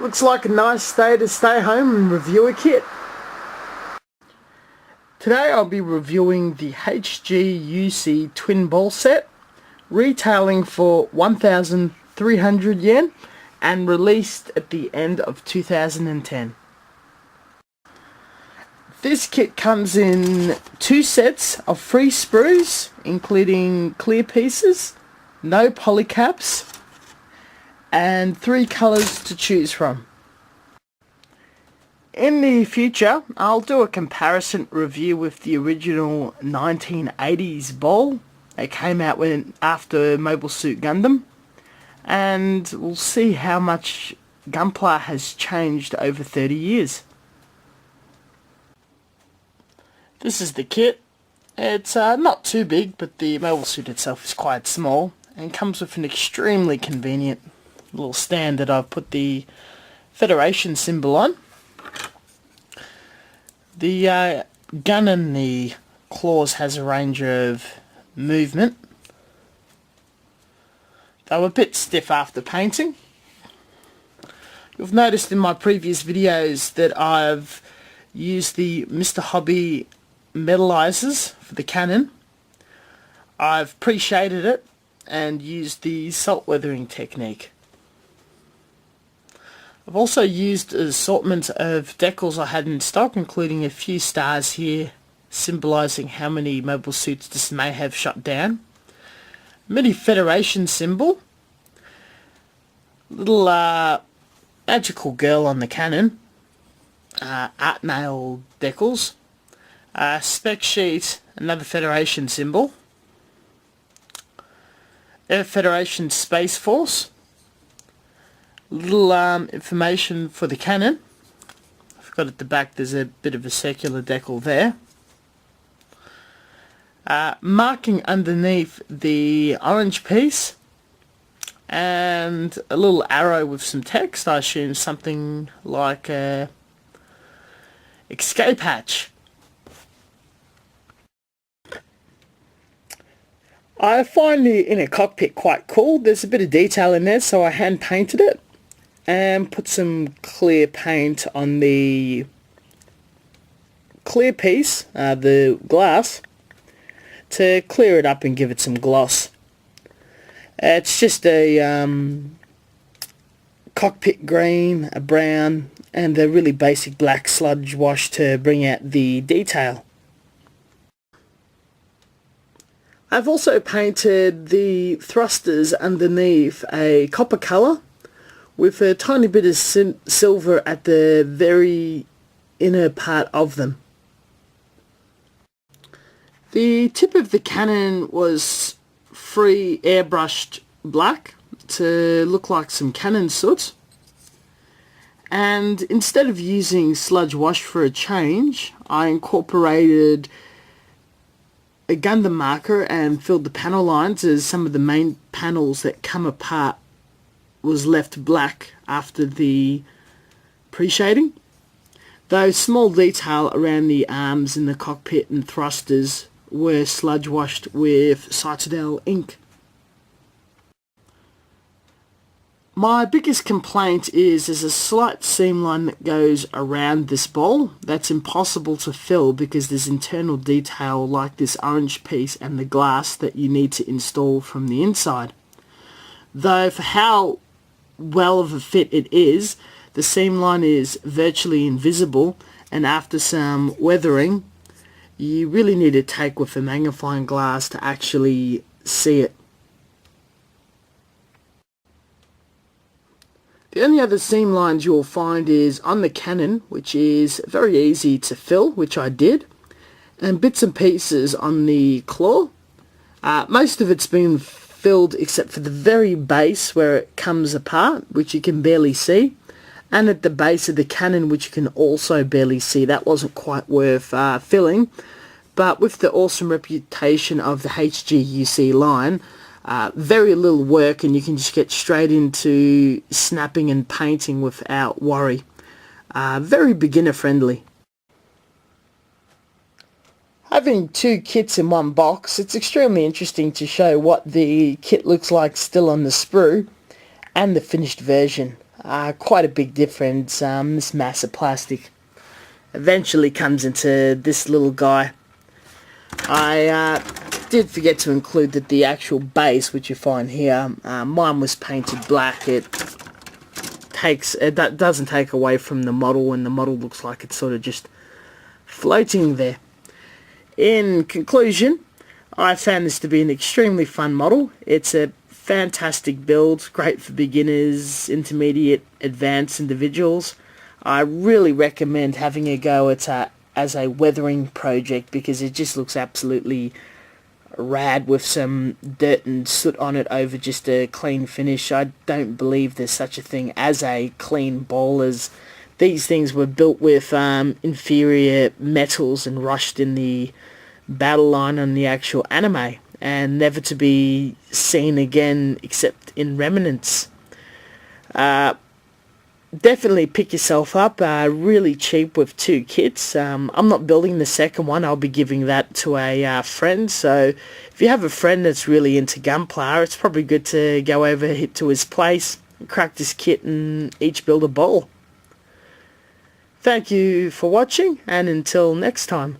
Looks like a nice day to stay home and review a kit. Today I'll be reviewing the HGUC twin ball set, retailing for 1,300 yen and released at the end of 2010. This kit comes in 2 sets of free sprues, including clear pieces, no polycaps, and 3 colours to choose from. In the future, I'll do a comparison review with the original 1980s ball that came out after Mobile Suit Gundam, and we'll see how much Gunpla has changed over 30 years. This is the kit. It's not too big, but the Mobile Suit itself is quite small and comes with an extremely convenient little stand that I've put the Federation symbol on. The gun and the claws has a range of movement. They were a bit stiff after painting. You've noticed in my previous videos that I've used the Mr. Hobby metallizers for the cannon. I've pre-shaded it and used the salt weathering technique. I've also used an assortment of decals I had in stock, including a few stars here symbolising how many mobile suits this may have shot down. Mini Federation symbol. Little magical girl on the cannon. Art nail decals. Spec sheet, another Federation symbol. Air Federation Space Force. Little information for the cannon. I forgot at the back there's a bit of a circular decal there. Marking underneath the orange piece, and a little arrow with some text. I assume something like escape hatch. I find the inner cockpit quite cool. There's a bit of detail in there, so I hand painted it and put some clear paint on the clear piece, the glass, to clear it up and give it some gloss. It's just a cockpit green, a brown, and a really basic black sludge wash to bring out the detail. I've also painted the thrusters underneath a copper colour with a tiny bit of silver at the very inner part of them. The tip of the cannon was free airbrushed black to look like some cannon soot, and instead of using sludge wash for a change, I incorporated a Gundam marker and filled the panel lines, as some of the main panels that come apart was left black after the pre-shading. Though small detail around the arms in the cockpit and thrusters were sludge washed with Citadel ink. My biggest complaint is there's a slight seam line that goes around this ball that's impossible to fill because there's internal detail like this orange piece and the glass that you need to install from the inside. Though for how well of a fit it is, the seam line is virtually invisible, and after some weathering you really need to take with a magnifying glass to actually see it. The only other seam lines you'll find is on the cannon, which is very easy to fill, which I did, and bits and pieces on the claw. Most of it's been filled except for the very base where it comes apart, which you can barely see, and at the base of the cannon, which you can also barely see. That wasn't quite worth filling, but with the awesome reputation of the HGUC line, very little work and you can just get straight into snapping and painting without worry. Very beginner friendly. Having 2 kits in one box, it's extremely interesting to show what the kit looks like still on the sprue and the finished version. Quite a big difference. This mass of plastic eventually comes into this little guy. I did forget to include that the actual base, which you find here, mine was painted black. That doesn't take away from the model, and the model looks like it's sort of just floating there. In conclusion, I found this to be an extremely fun model. It's a fantastic build, great for beginners, intermediate, advanced individuals. I really recommend having a go at as a weathering project, because it just looks absolutely rad with some dirt and soot on it over just a clean finish. I don't believe there's such a thing as a clean ball, as these things were built with inferior metals and rushed in the battle line on the actual anime, and never to be seen again except in remnants. Definitely pick yourself up, really cheap with 2 kits. I'm not building the second one, I'll be giving that to a friend, so if you have a friend that's really into Gunpla, it's probably good to go over to his place, crack this kit and each build a ball. Thank you for watching, and until next time.